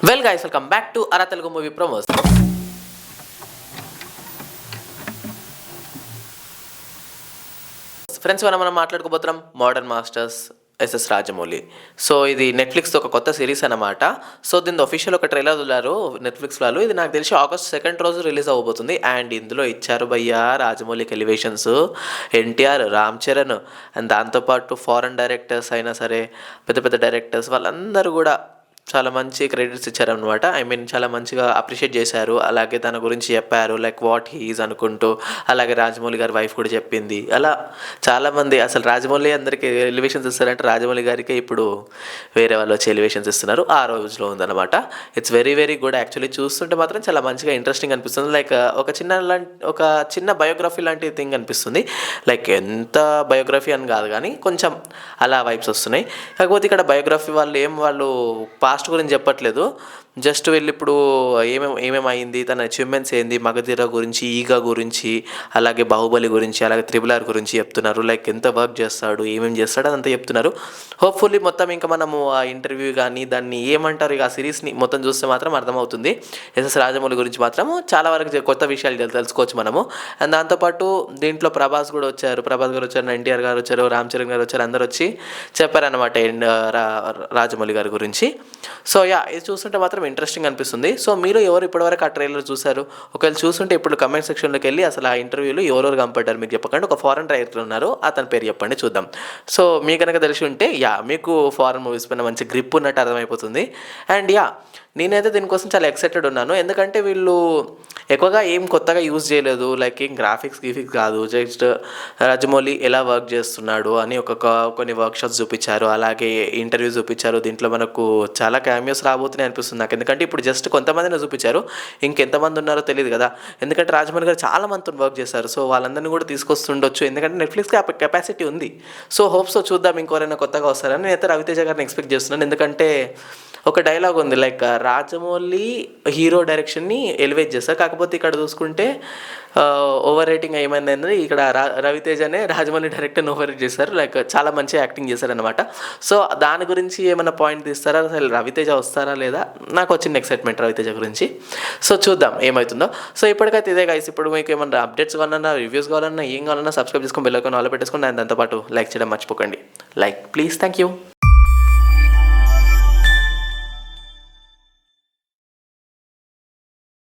Well guys, welcome back to అరా Telugu movie promos. Friends, మనం మాట్లాడుకోబోతున్నాం modern masters SS Rajamouli. So ఇది నెట్ఫ్లిక్స్తో ఒక కొత్త సిరీస్ అనమాట. సో దీని ఒఫీషియల్ ఒక ట్రైలర్ వదిలారు నెట్ఫ్లిక్స్ వాళ్ళు. ఇది నాకు తెలిసి August 2 రోజు రిలీజ్ అవ్వబోతుంది. అండ్ ఇందులో ఇచ్చారు భయ్యా రాజమౌళికి ఎలివేషన్స్, ఎన్టీఆర్, రామ్ చరణ్, అండ్ దాంతోపాటు ఫారెన్ డైరెక్టర్స్ అయినా సరే, పెద్ద పెద్ద డైరెక్టర్స్ వాళ్ళందరూ కూడా చాలా మంచి క్రెడిట్స్ ఇచ్చారనమాట. చాలా మంచిగా అప్రిషియేట్ చేశారు. అలాగే తన గురించి చెప్పారు, లైక్ వాట్ హీఈస్ అనుకుంటూ. అలాగే రాజమౌళి గారి వైఫ్ కూడా చెప్పింది. అలా చాలామంది అసలు రాజమౌళి అందరికీ ఎలివేషన్స్ ఇస్తారంటే రాజమౌళి గారికి ఇప్పుడు వేరే వాళ్ళు వచ్చి ఎలివేషన్స్ ఇస్తున్నారు. ఆ రోజులో ఉందన్నమాట. It's very very good. Actually చూస్తుంటే మాత్రం చాలా మంచిగా ఇంట్రెస్టింగ్ అనిపిస్తుంది. లైక్ ఒక చిన్న బయోగ్రఫీ లాంటి థింగ్ అనిపిస్తుంది. లైక్ ఎంత బయోగ్రఫీ అని కాదు కానీ కొంచెం అలా వైబ్స్ వస్తున్నాయి. కాకపోతే ఇక్కడ బయోగ్రఫీ వాళ్ళు పాస్ట్ గురించి చెప్పట్లేదు. జస్ట్ వీళ్ళు ఇప్పుడు ఏమేమి అయింది, తన అచీవ్మెంట్స్ ఏంది, మగధీర గురించి, ఈగా గురించి, అలాగే బాహుబలి గురించి, అలాగే RRR గురించి చెప్తున్నారు. లైక్ ఎంత వర్క్ చేస్తాడు, ఏమేమి చేస్తాడు అదంతా చెప్తున్నారు. హోప్ఫుల్లీ మొత్తం ఇంకా మనము ఆ ఇంటర్వ్యూ కానీ దాన్ని ఏమంటారు ఇక ఆ సిరీస్ని మొత్తం చూస్తే మాత్రం అర్థమవుతుంది. ఎస్ఎస్ రాజమౌళి గురించి మాత్రం చాలా వరకు కొత్త విషయాలు తెలుసుకోవచ్చు మనము. అండ్ దాంతోపాటు దీంట్లో ప్రభాస్ గారు వచ్చారు, ఎన్టీఆర్ గారు వచ్చారు, రామ్ చరణ్ గారు వచ్చారు, అందరు వచ్చి చెప్పారనమాట రాజమౌళి గారి గురించి. సో ఇది చూస్తుంటే మాత్రం ఇంట్రెస్టింగ్ అనిపిస్తుంది. సో మీరు ఎవరు ఇప్పటివరకు ఆ ట్రైలర్ చూశారు? ఒకవేళ చూస్తుంటే ఇప్పుడు కమెంట్ సెక్షన్లోకి వెళ్ళి అసలు ఆ ఇంటర్వ్యూలో ఎవరెవరు కనపడ్డారు మీకు చెప్పకండి. ఒక ఫారెన్ డైరెక్టర్ ఉన్నారు, అతని పేరు చెప్పండి చూద్దాం. సో మీ కనుక తెలిసి ఉంటే మీకు ఫారెన్ మూవీస్ పైన మంచి గ్రిప్ ఉన్నట్టు అర్థమైపోతుంది. అండ్ నేనైతే దీనికోసం చాలా ఎక్సైటెడ్ ఉన్నాను. ఎందుకంటే వీళ్ళు ఎక్కువగా ఏం కొత్తగా యూజ్ చేయలేదు. లైక్ ఏం గ్రాఫిక్స్ కాదు, జస్ట్ రాజమౌళి ఎలా వర్క్ చేస్తున్నాడు అని కొన్ని వర్క్షాప్స్ చూపించారు, అలాగే ఇంటర్వ్యూ చూపించారు. దీంట్లో మనకు చాలా క్యామియోస్ రాబోతున్నాయి అనిపిస్తుంది నాకు. ఎందుకంటే ఇప్పుడు జస్ట్ కొంతమందిని చూపించారు, ఇంకెంతమంది ఉన్నారో తెలియదు కదా. ఎందుకంటే రాజమౌళి గారు చాలా మందితో వర్క్ చేశారు. సో వాళ్ళందరినీ కూడా తీసుకొస్తుండొచ్చు, ఎందుకంటే నెట్ఫ్లిక్స్కి కెపాసిటీ ఉంది. సో హోప్స్ చూద్దాం ఇంకోరైనా కొత్తగా వస్తారని. నేనైతే రవితేజ గారిని ఎక్స్పెక్ట్ చేస్తున్నాను. ఎందుకంటే ఒక డైలాగ్ ఉంది, లైక్ రాజమౌళి హీరో డైరెక్షన్ని ఎలివేట్ చేస్తారు. కాకపోతే ఇక్కడ చూసుకుంటే ఓవర్ రేటింగ్ ఏమైంది, ఇక్కడ రవితేజనే రాజమౌళి డైరెక్టర్ని ఓవర్ రేట్ చేస్తారు. లైక్ చాలా మంచిగా యాక్టింగ్ చేశారనమాట. సో దాని గురించి ఏమైనా పాయింట్ తీస్తారా, అసలు రవితేజ వస్తారా లేదా? నాకు వచ్చిన ఎక్సైట్మెంట్ రవితేజ గురించి. సో చూద్దాం ఏమవుతుందో. సో ఇప్పటికైతే ఇదే గైస్. ఇప్పుడు మీకు ఏమైనా అప్డేట్స్ కావాలన్నా, రివ్యూస్ కావాలన్నా, ఏం కావాలన్నా సబ్స్క్రైబ్ చేసుకొని బెల్ ఐకాన్ ఆల్ పెట్టేసుకొని, దాంతోపాటు లైక్ చేయడం మర్చిపోకండి. Like please, thank you.